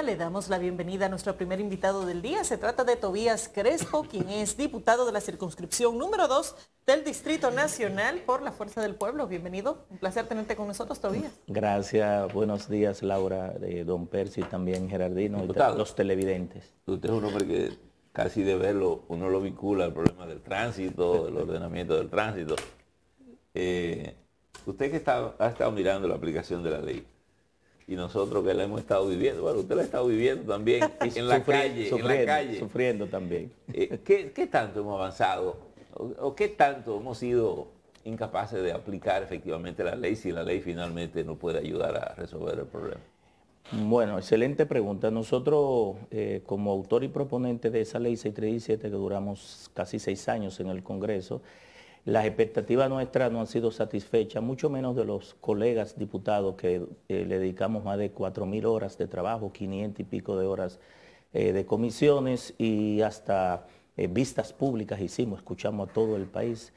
Le damos la bienvenida a nuestro primer invitado del día. Se trata de Tobías Crespo, quien es diputado de la circunscripción número 2 del Distrito Nacional por la Fuerza del Pueblo. Bienvenido. Un placer tenerte con nosotros, Tobías. Gracias. Buenos días, Laura, don Percy, también Gerardino, Diputado, y los televidentes. usted es un hombre que casi de verlo uno lo vincula al problema del tránsito, del ordenamiento del tránsito. Usted que ha estado mirando la aplicación de la ley, y nosotros que la hemos estado viviendo, bueno, usted la ha estado viviendo también en la calle. Sufriendo también. ¿Qué tanto hemos avanzado o qué tanto hemos sido incapaces de aplicar efectivamente la ley si la ley finalmente no puede ayudar a resolver el problema? Bueno, excelente pregunta. Nosotros, como autor y proponente de esa ley 637, que duramos casi 6 años en el Congreso, las expectativas nuestras no han sido satisfechas, mucho menos de los colegas diputados que le dedicamos más de 4.000 horas de trabajo, 500 y pico de horas de comisiones y hasta vistas públicas hicimos, escuchamos a todo el país.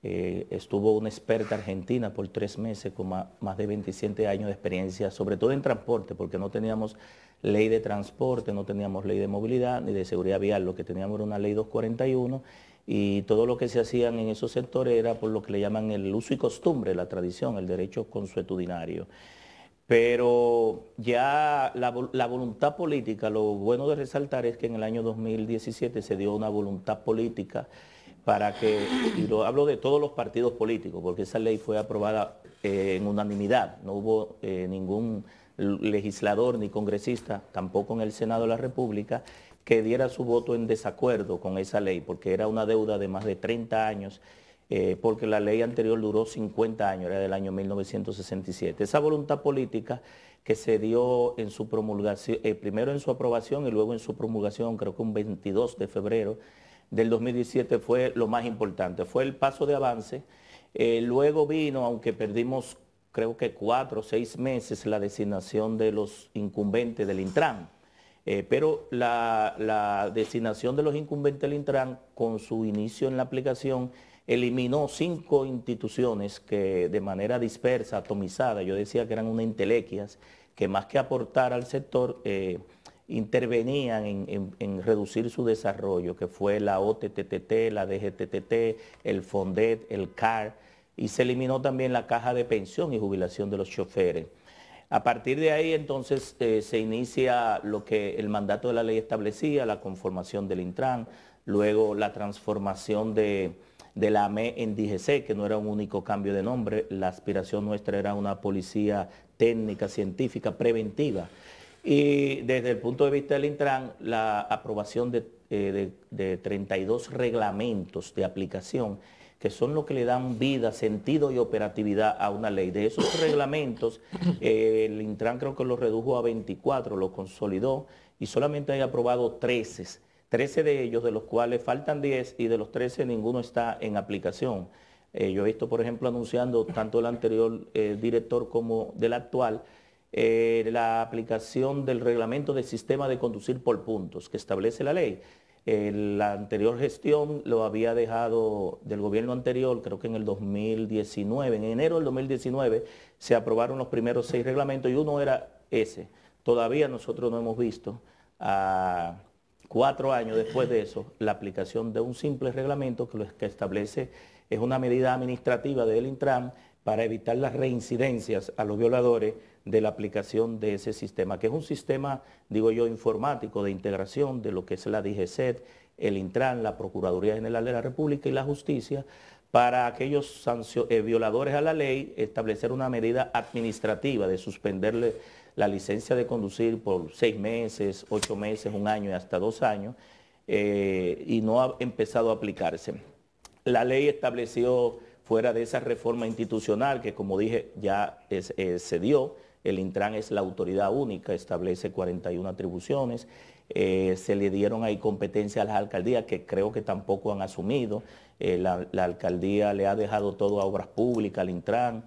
Estuvo una experta argentina por 3 meses con más de 27 años de experiencia, sobre todo en transporte, porque no teníamos ley de transporte, no teníamos ley de movilidad ni de seguridad vial, lo que teníamos era una ley 241 y todo lo que se hacían en esos sectores era por lo que le llaman el uso y costumbre, la tradición, el derecho consuetudinario. Pero ya la voluntad política, lo bueno de resaltar es que en el año 2017 se dio una voluntad política para que, y lo hablo de todos los partidos políticos, porque esa ley fue aprobada en unanimidad, no hubo ningún legislador ni congresista, tampoco en el Senado de la República, que diera su voto en desacuerdo con esa ley, porque era una deuda de más de 30 años, porque la ley anterior duró 50 años, era del año 1967. Esa voluntad política que se dio en su promulgación, primero en su aprobación y luego en su promulgación, creo que un 22 de febrero del 2017 fue lo más importante, fue el paso de avance. Luego vino, aunque perdimos creo que 4 o 6 meses, la designación de los incumbentes del Intran. Pero la designación de los incumbentes del Intran, con su inicio en la aplicación, eliminó 5 instituciones que de manera dispersa, atomizada, yo decía que eran unas entelequias, que más que aportar al sector, intervenían en reducir su desarrollo, que fue la OTTT, la DGTT, el FONDET, el CAR, y se eliminó también la caja de pensión y jubilación de los choferes. A partir de ahí, entonces, se inicia lo que el mandato de la ley establecía, la conformación del Intran, luego la transformación de la AME en DGC, que no era un único cambio de nombre, la aspiración nuestra era una policía técnica, científica, preventiva. Y desde el punto de vista del Intran, la aprobación de 32 reglamentos de aplicación, que son los que le dan vida, sentido y operatividad a una ley. De esos reglamentos, el Intran creo que lo redujo a 24, lo consolidó y solamente hay aprobado 13 de ellos, de los cuales faltan 10 y de los 13 ninguno está en aplicación. Yo he visto, por ejemplo, anunciando tanto el anterior director como del actual, la aplicación del reglamento del sistema de conducir por puntos que establece la ley. La anterior gestión lo había dejado del gobierno anterior, creo que en el 2019, en enero del 2019 se aprobaron los primeros 6 reglamentos y uno era ese. Todavía nosotros no hemos visto, 4 años después de eso, la aplicación de un simple reglamento que lo que establece es una medida administrativa del Intran para evitar las reincidencias a los violadores de la aplicación de ese sistema, que es un sistema, digo yo, informático de integración de lo que es la DGCET, el Intran, la Procuraduría General de la República y la Justicia, para aquellos violadores a la ley, establecer una medida administrativa de suspenderle la licencia de conducir por 6 meses, 8 meses, 1 año y hasta 2 años, y no ha empezado a aplicarse. La ley estableció, fuera de esa reforma institucional que, como dije, ya se dio, el Intran es la autoridad única, establece 41 atribuciones, se le dieron ahí competencia a las alcaldías que creo que tampoco han asumido, la alcaldía le ha dejado todo a obras públicas al Intran,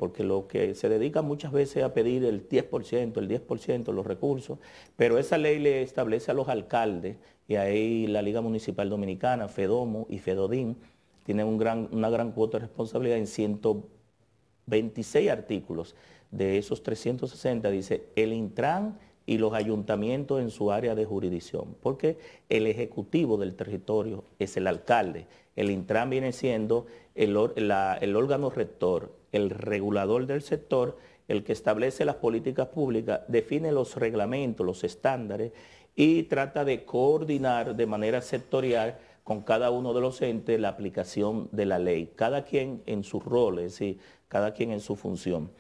porque lo que se dedica muchas veces a pedir el 10%, el 10% de los recursos, pero esa ley le establece a los alcaldes, y ahí la Liga Municipal Dominicana, FEDOMO y FEDODIN, tienen una gran cuota de responsabilidad en 126 artículos. De esos 360 dice, el Intran y los ayuntamientos en su área de jurisdicción, porque el ejecutivo del territorio es el alcalde. El Intran viene siendo el órgano rector, el regulador del sector, el que establece las políticas públicas, define los reglamentos, los estándares y trata de coordinar de manera sectorial con cada uno de los entes la aplicación de la ley, cada quien en sus roles, ¿sí? Cada quien en su función.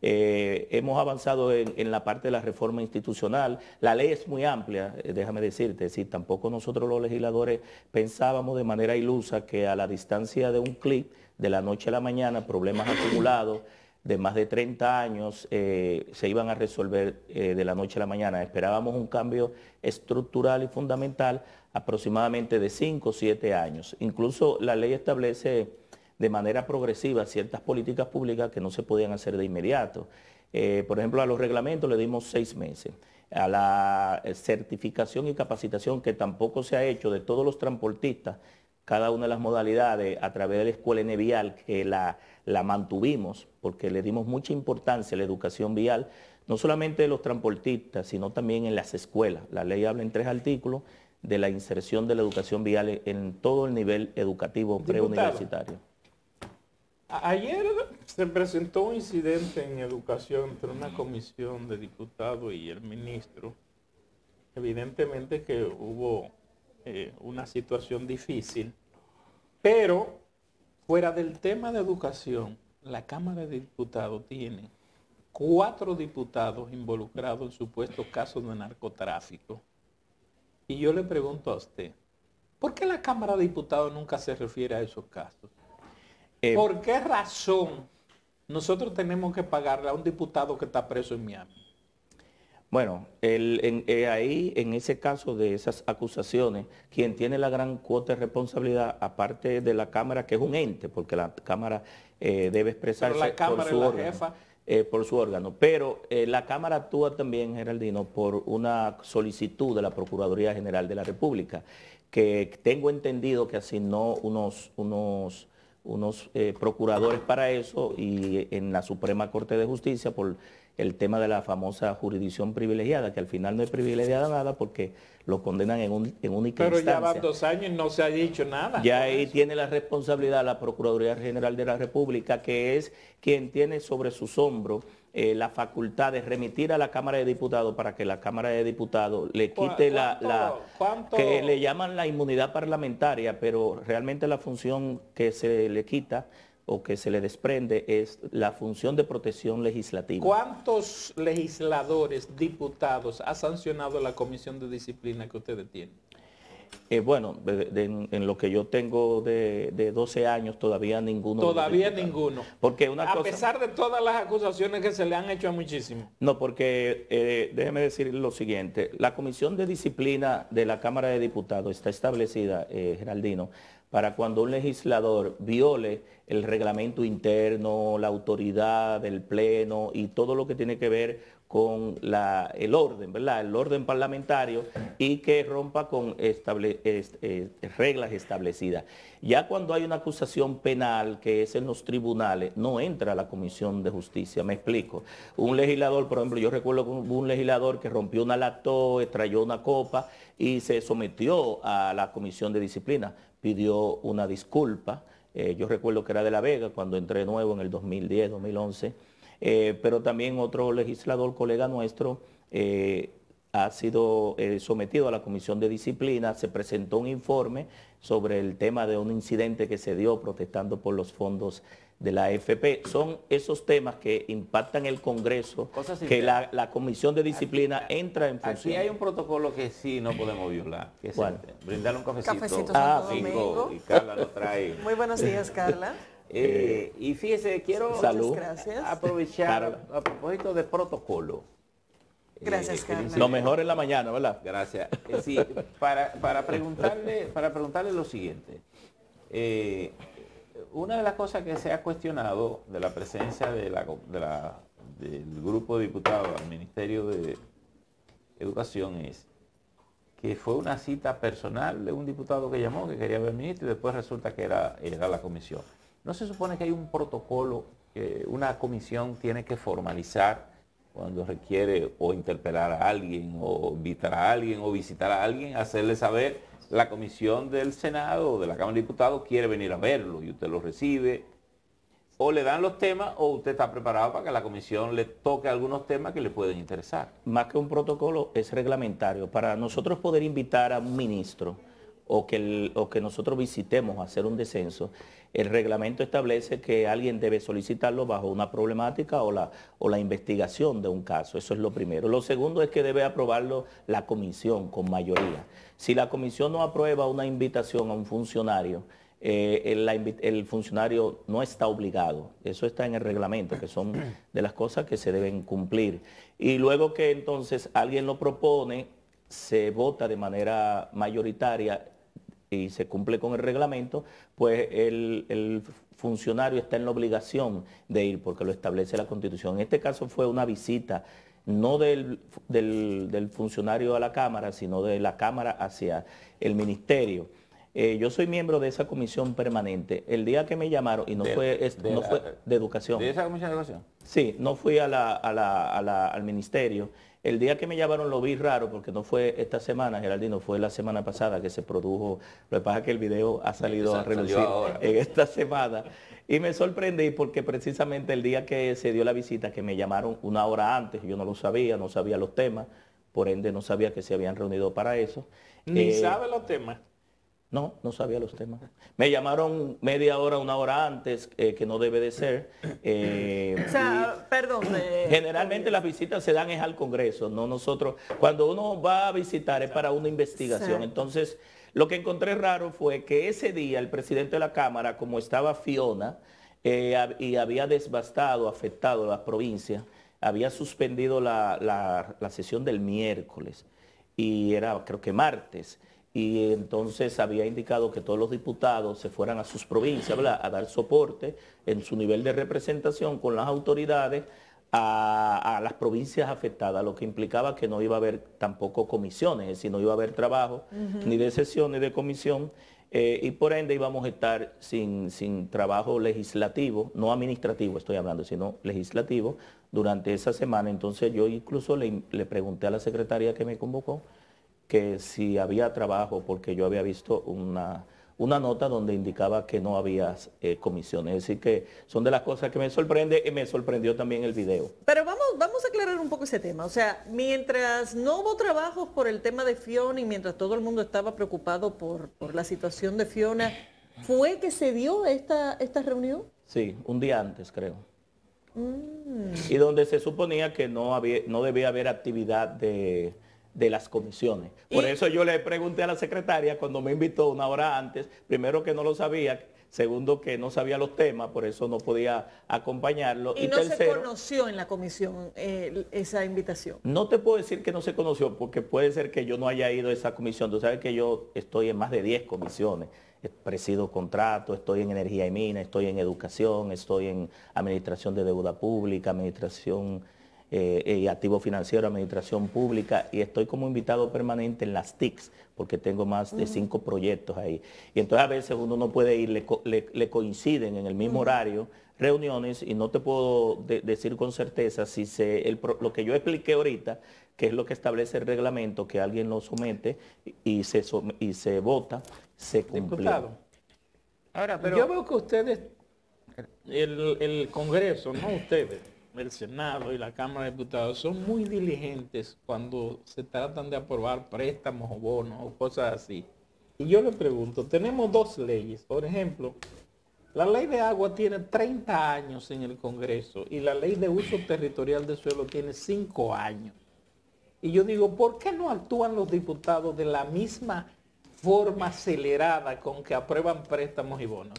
Hemos avanzado en la parte de la reforma institucional. La ley es muy amplia, déjame decirte, si tampoco nosotros los legisladores pensábamos de manera ilusa que a la distancia de un clic, de la noche a la mañana, problemas acumulados de más de 30 años se iban a resolver de la noche a la mañana. Esperábamos un cambio estructural y fundamental aproximadamente de 5 o 7 años. Incluso la ley establece de manera progresiva ciertas políticas públicas que no se podían hacer de inmediato. Por ejemplo, a los reglamentos le dimos 6 meses. A la certificación y capacitación que tampoco se ha hecho de todos los transportistas, cada una de las modalidades a través de la escuela N vial, que la mantuvimos porque le dimos mucha importancia a la educación vial, no solamente de los transportistas, sino también en las escuelas. La ley habla en 3 artículos de la inserción de la educación vial en todo el nivel educativo preuniversitario. Ayer se presentó un incidente en educación entre una comisión de diputados y el ministro. Evidentemente que hubo una situación difícil, pero fuera del tema de educación, la Cámara de Diputados tiene 4 diputados involucrados en supuestos casos de narcotráfico. Y yo le pregunto a usted, ¿por qué la Cámara de Diputados nunca se refiere a esos casos? ¿Por qué razón nosotros tenemos que pagarle a un diputado que está preso en Miami? Bueno, ahí en ese caso de esas acusaciones, quien tiene la gran cuota de responsabilidad, aparte de la Cámara, que es un ente, porque la Cámara debe expresarse por su órgano, pero la Cámara actúa también, Geraldino, por una solicitud de la Procuraduría General de la República, que tengo entendido que asignó unos procuradores para eso, y en la Suprema Corte de Justicia por el tema de la famosa jurisdicción privilegiada, que al final no es privilegiada nada porque lo condenan en única instancia. Pero ya van 2 años y no se ha dicho nada. Ya ahí tiene la responsabilidad la Procuraduría General de la República, que es quien tiene sobre sus hombros la facultad de remitir a la Cámara de Diputados para que la Cámara de Diputados le quite que le llaman la inmunidad parlamentaria, pero realmente la función que se le quita o que se le desprende es la función de protección legislativa. ¿Cuántos legisladores, diputados ha sancionado la Comisión de Disciplina que ustedes tienen? Bueno, en lo que yo tengo de 12 años, todavía ninguno. Todavía ninguno. Porque a pesar de todas las acusaciones que se le han hecho a muchísimos. No, porque déjeme decir lo siguiente. La Comisión de Disciplina de la Cámara de Diputados está establecida, Geraldino, para cuando un legislador viole el reglamento interno, la autoridad del Pleno y todo lo que tiene que ver con el orden, ¿verdad? El orden parlamentario, y que rompa con reglas establecidas. Ya cuando hay una acusación penal, que es en los tribunales, no entra a la Comisión de Justicia, me explico. Un legislador, por ejemplo, yo recuerdo que hubo un legislador que rompió una lacto, extrayó una copa y se sometió a la Comisión de Disciplina, pidió una disculpa. Yo recuerdo que era de La Vega cuando entré nuevo en el 2010, 2011. Pero también otro legislador, colega nuestro, ha sido sometido a la Comisión de Disciplina. Se presentó un informe sobre el tema de un incidente que se dio protestando por los fondos de la AFP. Son esos temas que impactan el Congreso, que la Comisión de Disciplina entra en función. Aquí hay un protocolo que sí no podemos violar, que es brindarle un cafecito. Cafecito Santo Domingo. Y Carla lo trae. Muy buenos días, Carla. Y fíjese, quiero aprovechar a propósito de protocolo. Gracias, Carla. Lo mejor en la mañana, ¿verdad? Gracias. Sí, para preguntarle lo siguiente. Una de las cosas que se ha cuestionado de la presencia del grupo de diputados al Ministerio de Educación es que fue una cita personal de un diputado que llamó, que quería ver al ministro, y después resulta que era la comisión. ¿No se supone que hay un protocolo que una comisión tiene que formalizar cuando requiere o interpelar a alguien, o invitar a alguien, o visitar a alguien, hacerle saber, la comisión del Senado o de la Cámara de Diputados quiere venir a verlo y usted lo recibe, o le dan los temas, o usted está preparado para que la comisión le toque algunos temas que le pueden interesar. Más que un protocolo, es reglamentario. Para nosotros poder invitar a un ministro o que nosotros visitemos a hacer un descenso, el reglamento establece que alguien debe solicitarlo bajo una problemática o la investigación de un caso. Eso es lo primero. Lo segundo es que debe aprobarlo la comisión con mayoría. Si la comisión no aprueba una invitación a un funcionario, el funcionario no está obligado. Eso está en el reglamento, que son de las cosas que se deben cumplir. Y luego que entonces alguien lo propone, se vota de manera mayoritaria y se cumple con el reglamento, pues el funcionario está en la obligación de ir porque lo establece la Constitución. En este caso fue una visita no del funcionario a la Cámara, sino de la Cámara hacia el Ministerio. Yo soy miembro de esa comisión permanente. El día que me llamaron, y no fue de educación. ¿De esa comisión de educación? Sí, no fui al ministerio. El día que me llamaron lo vi raro porque no fue esta semana, Geraldino, fue la semana pasada que se produjo. Lo que pasa es que el video ha salido a relucir en esta semana. Y me sorprendí porque precisamente el día que se dio la visita, que me llamaron una hora antes, yo no lo sabía, no sabía los temas, por ende no sabía que se habían reunido para eso. Ni sabe los temas. No, no sabía los temas. Me llamaron media hora, una hora antes, que no debe de ser. O sea, perdón. Generalmente las visitas se dan es al Congreso, no nosotros. Cuando uno va a visitar es para una investigación. Sí. Entonces, lo que encontré raro fue que ese día el presidente de la Cámara, como estaba Fiona, y había devastado, afectado las provincias, había suspendido la sesión del miércoles, y era creo que martes. Y entonces había indicado que todos los diputados se fueran a sus provincias, ¿verdad?, a dar soporte en su nivel de representación con las autoridades a las provincias afectadas, lo que implicaba que no iba a haber tampoco comisiones, es decir, no iba a haber trabajo ni de sesión ni de comisión, y por ende íbamos a estar sin trabajo legislativo, no administrativo estoy hablando, sino legislativo, durante esa semana. Entonces yo incluso le pregunté a la secretaria que me convocó que si había trabajo, porque yo había visto una nota donde indicaba que no había comisiones. Es decir, que son de las cosas que me sorprende, y me sorprendió también el video. Pero vamos a aclarar un poco ese tema. O sea, mientras no hubo trabajos por el tema de Fiona y mientras todo el mundo estaba preocupado por la situación de Fiona, ¿fue que se dio esta reunión? Sí, un día antes, creo. Y donde se suponía que no debía haber actividad de las comisiones. Por eso yo le pregunté a la secretaria cuando me invitó una hora antes, primero que no lo sabía, segundo que no sabía los temas, por eso no podía acompañarlo. Y no tercero, se conoció en la comisión esa invitación. No te puedo decir que no se conoció, porque puede ser que yo no haya ido a esa comisión. Tú sabes que yo estoy en más de 10 comisiones. Presido contratos, estoy en energía y minas, estoy en educación, estoy en administración de deuda pública, administración y activo financiero, administración pública, y estoy como invitado permanente en las TICs, porque tengo más de 5 proyectos ahí. Y entonces a veces uno no puede ir, le coinciden en el mismo horario reuniones, y no te puedo decir con certeza si lo que yo expliqué ahorita, que es lo que establece el reglamento, que alguien lo somete y se vota, se cumplió. Diputado, ahora, pero yo veo que ustedes, el Congreso, no ustedes, el Senado y la Cámara de Diputados son muy diligentes cuando se tratan de aprobar préstamos o bonos o cosas así. Y yo le pregunto, tenemos 2 leyes, por ejemplo, la ley de agua tiene 30 años en el Congreso y la ley de uso territorial de suelo tiene 5 años. Y yo digo, ¿por qué no actúan los diputados de la misma forma acelerada con que aprueban préstamos y bonos?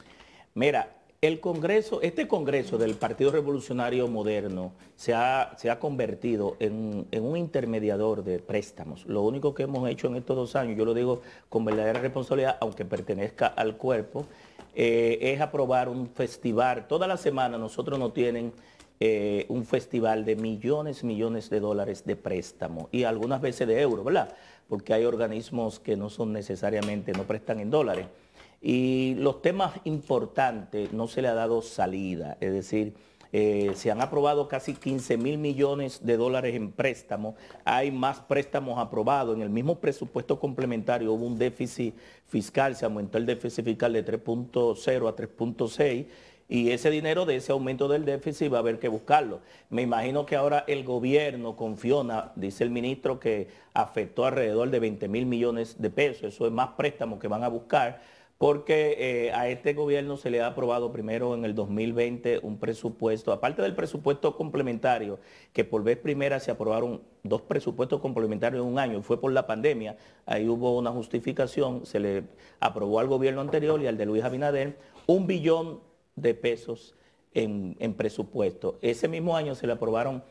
Mira, este Congreso del Partido Revolucionario Moderno se ha convertido en un intermediador de préstamos. Lo único que hemos hecho en estos 2 años, yo lo digo con verdadera responsabilidad, aunque pertenezca al cuerpo, es aprobar un festival. Toda la semana nosotros nos tienen un festival de millones de dólares de préstamo y algunas veces de euros, ¿verdad? Porque hay organismos que no prestan en dólares. Y los temas importantes no se le ha dado salida, es decir, Se han aprobado casi 15.000 millones de dólares en préstamos. Hay más préstamos aprobados. En el mismo presupuesto complementario hubo un déficit fiscal, se aumentó el déficit fiscal de 3.0 a 3.6. Y ese dinero de ese aumento del déficit va a haber que buscarlo. Me imagino que ahora el gobierno con Fiona, dice el ministro, que afectó alrededor de 20.000 millones de pesos. Eso es más préstamos que van a buscar, porque a este gobierno se le ha aprobado primero en el 2020 un presupuesto, aparte del presupuesto complementario, que por vez primera se aprobaron 2 presupuestos complementarios en un año, fue por la pandemia, ahí hubo una justificación, se le aprobó al gobierno anterior y al de Luis Abinader 1 billón de pesos en presupuesto. Ese mismo año se le aprobaron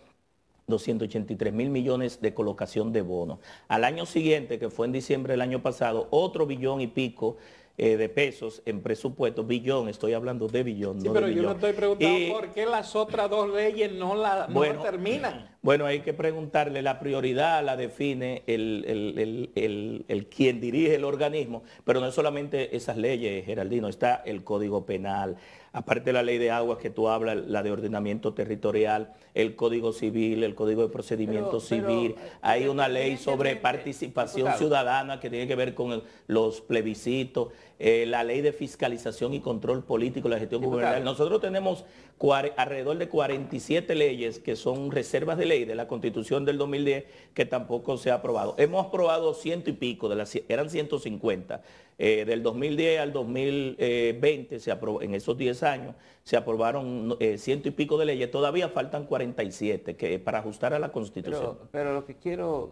283.000 millones de colocación de bonos. Al año siguiente, que fue en diciembre del año pasado, otro billón y pico de pesos en presupuesto, billón, estoy hablando de billón. Sí, no pero de yo millón. me estoy preguntando por qué las otras 2 leyes no la terminan. Bueno, hay que preguntarle, la prioridad la define el quien dirige el organismo, pero no es solamente esas leyes, Geraldino, está el Código Penal, aparte de la ley de aguas que tú hablas, la de ordenamiento territorial, el Código Civil, el Código de Procedimiento Civil, hay una ley sobre participación ciudadana que tiene que ver con los plebiscitos, la ley de fiscalización y control político, la gestión gubernamental. Nosotros tenemos alrededor de 47 leyes que son reservas de ley de la Constitución del 2010 que tampoco se ha aprobado. Hemos aprobado 100 y pico, eran 150. Del 2010 al 2020, se aprobó, en esos 10 años, se aprobaron 100 y pico de leyes. Todavía faltan 47 para ajustar a la Constitución. Pero lo que quiero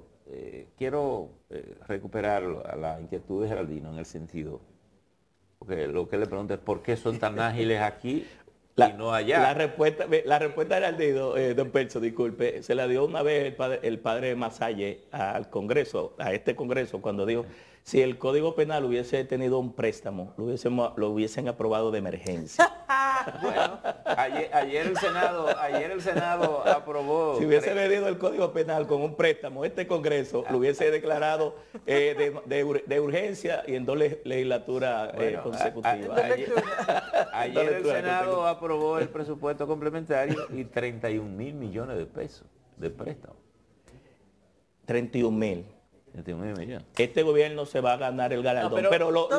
recuperar a la inquietud de Geraldino en el sentido, porque lo que le pregunto es ¿por qué son tan ágiles aquí y no allá? La respuesta de Geraldino, don Perso, disculpe, se la dio una vez el padre Masalle al Congreso, a este Congreso, cuando dijo, si el Código Penal hubiese tenido un préstamo, lo hubiesen aprobado de emergencia. Bueno, ayer el Senado aprobó. Si hubiese venido el Código Penal con un préstamo, este Congreso lo hubiese declarado de urgencia y en 2 legislaturas consecutivas. Ayer el Senado aprobó el presupuesto complementario y 31.000 millones de pesos de préstamo. 31.000. Millones. Este gobierno se va a ganar el galardón. No, pero lo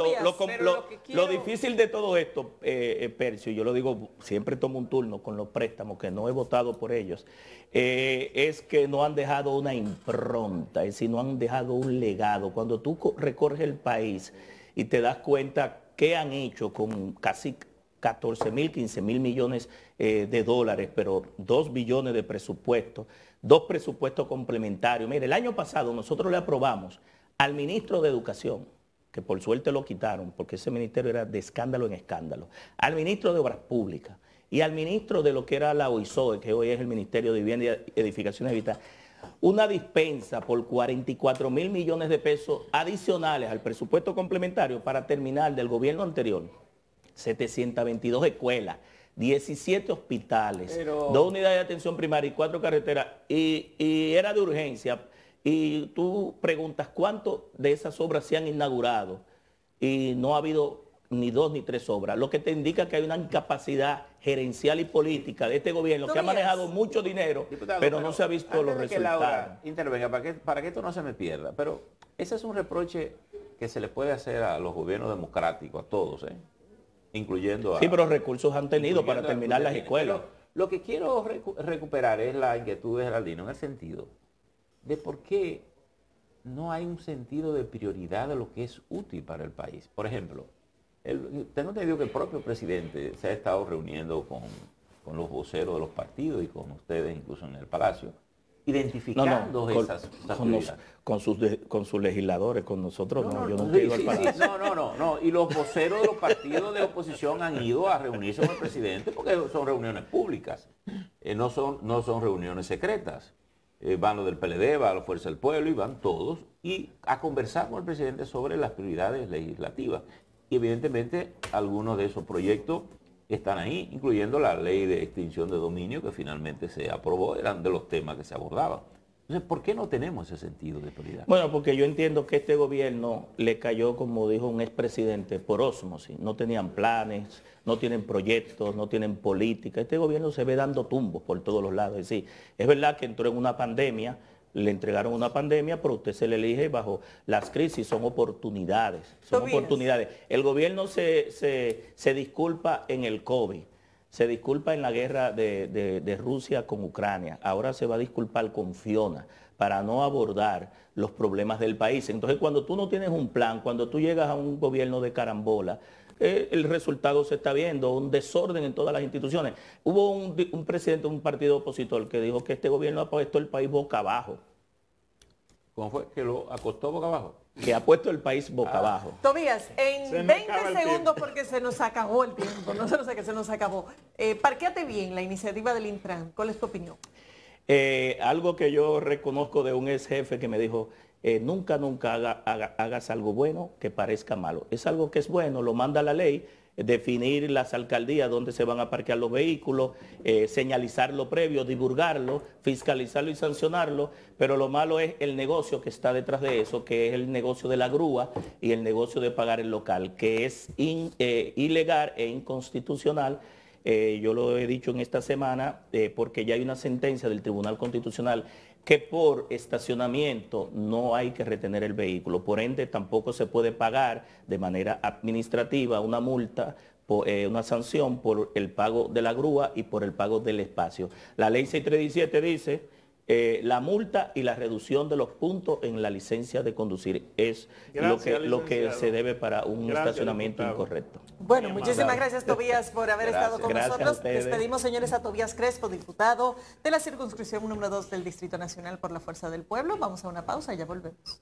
lo difícil de todo esto, Percio, yo lo digo, siempre tomo un turno con los préstamos, que no he votado por ellos, es que no han dejado una impronta, es decir, no han dejado un legado. Cuando tú recorres el país y te das cuenta qué han hecho con casi 14.000, 15.000 millones de dólares, pero 2 billones de presupuesto, 2 presupuestos complementarios. Mire, el año pasado nosotros le aprobamos al ministro de Educación, que por suerte lo quitaron, porque ese ministerio era de escándalo en escándalo, al ministro de Obras Públicas y al ministro de lo que era la OISOE, que hoy es el Ministerio de Vivienda y Edificaciones Habitadas, una dispensa por 44.000 millones de pesos adicionales al presupuesto complementario para terminar del gobierno anterior. 722 escuelas, 17 hospitales, 2 unidades de atención primaria y 4 carreteras, y era de urgencia. Y tú preguntas cuántas de esas obras se han inaugurado y no ha habido ni 2 ni 3 obras, lo que te indica que hay una incapacidad gerencial y política de este gobierno que ha manejado mucho dinero, Diputado, pero no se ha visto los resultados. Laura intervenga, para que esto no se me pierda, pero ese es un reproche que se le puede hacer a los gobiernos democráticos, a todos, incluyendo a... Sí, pero recursos han tenido para terminar las escuelas. Pero lo que quiero recuperar es la inquietud de Geraldino en el sentido de por qué no hay un sentido de prioridad de lo que es útil para el país. Por ejemplo, tengo entendido que el propio presidente se ha estado reuniendo con los voceros de los partidos y con ustedes incluso en el Palacio, identificando esas prioridades. Con sus legisladores, con nosotros yo no sí, he ido al Palacio. No, y los voceros de los partidos de oposición han ido a reunirse con el presidente porque son reuniones públicas, no son reuniones secretas. Van los del PLD, va la Fuerza del Pueblo y van todos y a conversar con el presidente sobre las prioridades legislativas. Y evidentemente algunos de esos proyectos están ahí, incluyendo la ley de extinción de dominio que finalmente se aprobó, eran de los temas que se abordaban. Entonces, ¿por qué no tenemos ese sentido de prioridad? Bueno, porque yo entiendo que este gobierno le cayó, como dijo un expresidente, por ósmosis. No tenían planes, no tienen proyectos, no tienen política. Este gobierno se ve dando tumbos por todos los lados. Es decir, es verdad que entró en una pandemia, le entregaron una pandemia, pero usted se le elige bajo las crisis, son oportunidades. Son oportunidades. El gobierno se disculpa en el COVID. Se disculpa en la guerra de Rusia con Ucrania. Ahora se va a disculpar con Fiona para no abordar los problemas del país. Entonces, cuando tú no tienes un plan, cuando tú llegas a un gobierno de carambola, el resultado se está viendo, un desorden en todas las instituciones. Hubo un presidente de un partido opositor que dijo que este gobierno ha puesto el país boca abajo. ¿Cómo fue? ¿Que lo acostó boca abajo? Que ha puesto el país boca abajo. Tobías, en 20 segundos, porque se nos acabó el tiempo, no sé que se nos acabó. Parquéate bien la iniciativa del Intran. ¿Cuál es tu opinión? Algo que yo reconozco de un ex jefe que me dijo, nunca hagas algo bueno que parezca malo. Es algo que es bueno, lo manda la ley, definir las alcaldías donde se van a parquear los vehículos, señalizarlo previo, divulgarlo, fiscalizarlo y sancionarlo, pero lo malo es el negocio que está detrás de eso, que es el negocio de la grúa y el negocio de pagar el local, que es ilegal e inconstitucional. Yo lo he dicho en esta semana porque ya hay una sentencia del Tribunal Constitucional que por estacionamiento no hay que retener el vehículo, por ende tampoco se puede pagar de manera administrativa una multa, una sanción por el pago de la grúa y por el pago del espacio. La ley 6317 dice la multa y la reducción de los puntos en la licencia de conducir es lo que se debe para un estacionamiento incorrecto. Bueno, muchísimas gracias, Tobías, por haber estado con nosotros. Despedimos, señores, a Tobías Crespo, diputado de la circunscripción número 2 del Distrito Nacional por la Fuerza del Pueblo. Vamos a una pausa y ya volvemos.